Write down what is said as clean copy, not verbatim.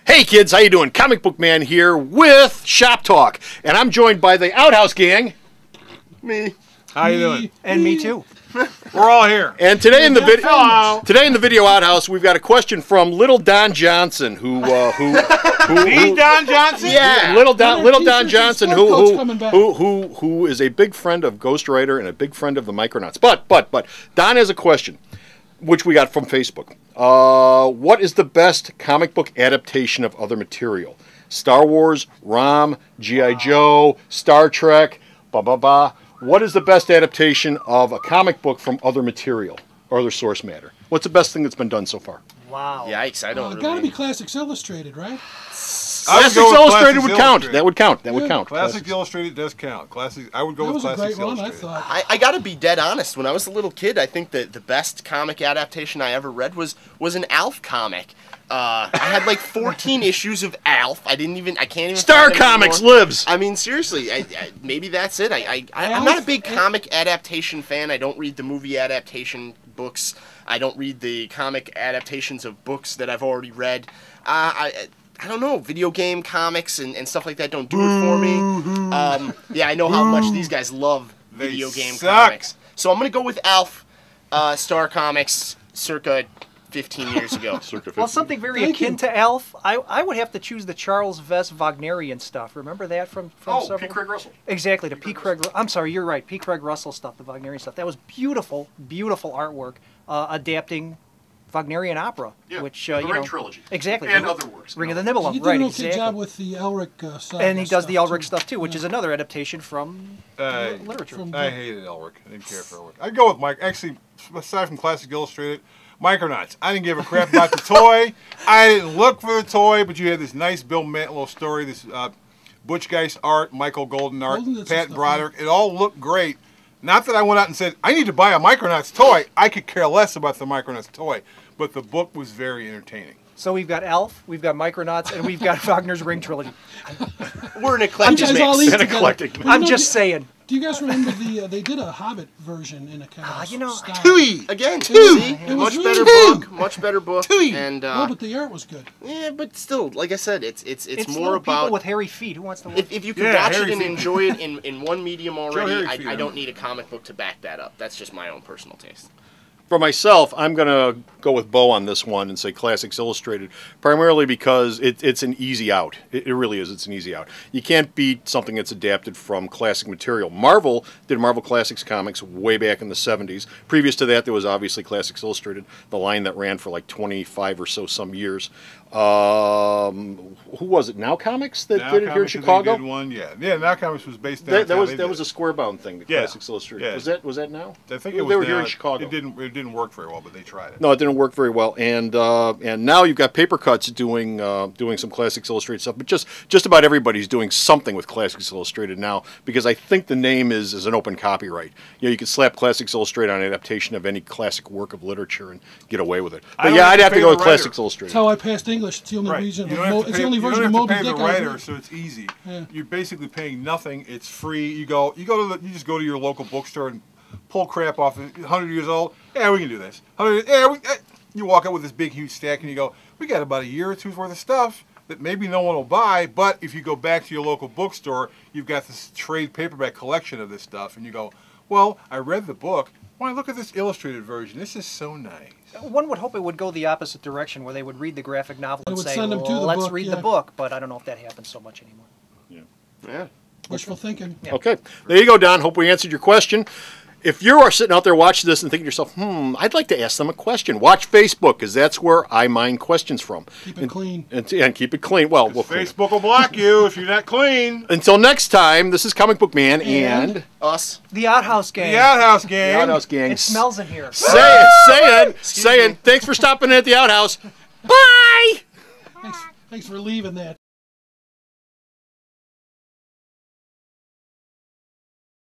Hey kids, how you doing? Comic Book Man here with Shop Talk, and I'm joined by the Outhouse Gang. Me. How you doing? And me too. We're all here. And today in the video Outhouse, we've got a question from Little Don Johnson, who The Don Johnson? yeah, Little Don Johnson, who is a big friend of Ghost Rider and a big friend of the Micronauts. But Don has a question, which we got from Facebook. What is the best comic book adaptation of other material? Star Wars, ROM, G.I. Joe, Star Trek, What is the best adaptation of a comic book from other material or other source matter? What's the best thing that's been done so far? Wow. Yikes, I don't really... It's got to be Classics Illustrated, right? Classics Illustrated would count. That would count. That would count. Classics Illustrated does count. I would go with Classics Illustrated. That was a great run, I thought. I gotta be dead honest. When I was a little kid, I think that the best comic adaptation I ever read was an Alf comic. I had like 14 issues of Alf. I can't even... Star Comics lives! I mean, seriously, maybe that's it. I'm not a big comic adaptation fan. I don't read the movie adaptation books. I don't read the comic adaptations of books that I've already read. I don't know, video game comics and stuff like that don't do it for me. Yeah, I know how much these guys love video game comics. So I'm going to go with Alf, Star Comics, circa 15 years ago. Well, something very akin to Alf, I would have to choose the Charles Vess Wagnerian stuff. Remember that from several? P. Craig Russell. Exactly, the P. Craig... I'm sorry, you're right. P. Craig Russell stuff, the Wagnerian stuff. That was beautiful, beautiful artwork, adapting Wagnerian opera, which the Ring trilogy, exactly, and other works. Ring of the Nibelung, He did right? an okay Exactly. job with the Elric stuff. And he does the Elric stuff too, which is another adaptation from literature. I hated Elric. I didn't care for Elric. I'd go with Mike. Actually, aside from Classic Illustrated, Micronauts. I didn't give a crap about the toy. I didn't look for the toy, but you had this nice Bill Mantlo story, this Butch Geist art, Michael Golden art, Pat Broderick. It all looked great. Not that I went out and said, I need to buy a Micronauts toy. I could care less about the Micronauts toy. But the book was very entertaining. So we've got Alf, we've got Micronauts, and we've got Wagner's Ring trilogy. We're an eclectic mix. I'm just saying. Do you guys remember they did a Hobbit version in a kind of style? Tui! Again, Tui! Much better book. Much better book. Tui! And, no, but the art was good. Yeah, but still, like I said, it's more little about... people with hairy feet. Who wants to watch? If you can watch it and enjoy it in one medium already, I don't need a comic book to back that up. That's just my own personal taste. For myself, I'm going to go with Bo on this one and say Classics Illustrated, primarily because it's an easy out. It really is. It's an easy out. You can't beat something that's adapted from classic material. Marvel did Marvel Classics comics way back in the 70s. Previous to that, there was obviously Classics Illustrated, the line that ran for like 25 or so some years. Who was it? Now Comics that did it here in Chicago? Did one, yeah. Now Comics was based down. That was a Squarebound thing. The Classics Illustrated. Yeah. Was that now? I think they were here in Chicago. It didn't work very well, but they tried it. No, it didn't work very well. And now you've got Paper Cuts doing some Classics Illustrated stuff. But just about everybody's doing something with Classics Illustrated now, because I think the name is an open copyright. You can slap Classics Illustrated on an adaptation of any classic work of literature and get away with it. But yeah, I'd have to go with Classics Illustrated. That's how I passed English. It's the only reason. It's the only version of Moby Dick. You don't have to pay the writer, so it's easy. Yeah. You're basically paying nothing. It's free. You just go to your local bookstore and pull crap off. 100 years old. Yeah, we can do this. You walk out with this big, huge stack, and you go, we got about a year or two's worth of stuff that maybe no one will buy, but if you go back to your local bookstore, you've got this trade paperback collection of this stuff, and you go, well, I read the book. Why, look at this illustrated version. This is so nice. One would hope it would go the opposite direction, where they would read the graphic novel and say, let's read the book, book, but I don't know if that happens so much anymore. Yeah. Wishful thinking. Yeah. Okay. There you go, Don. Hope we answered your question. If you are sitting out there watching this and thinking to yourself, I'd like to ask them a question, watch Facebook, because that's where I mine questions from. Keep it clean. And keep it clean. Well, Facebook will block you if you're not clean. Until next time, this is Comic Book Man and us. The Outhouse Gang. The Outhouse Gang. The Outhouse Gang. It smells in here. Saying, thanks for stopping in at the Outhouse. Bye! Thanks for leaving that.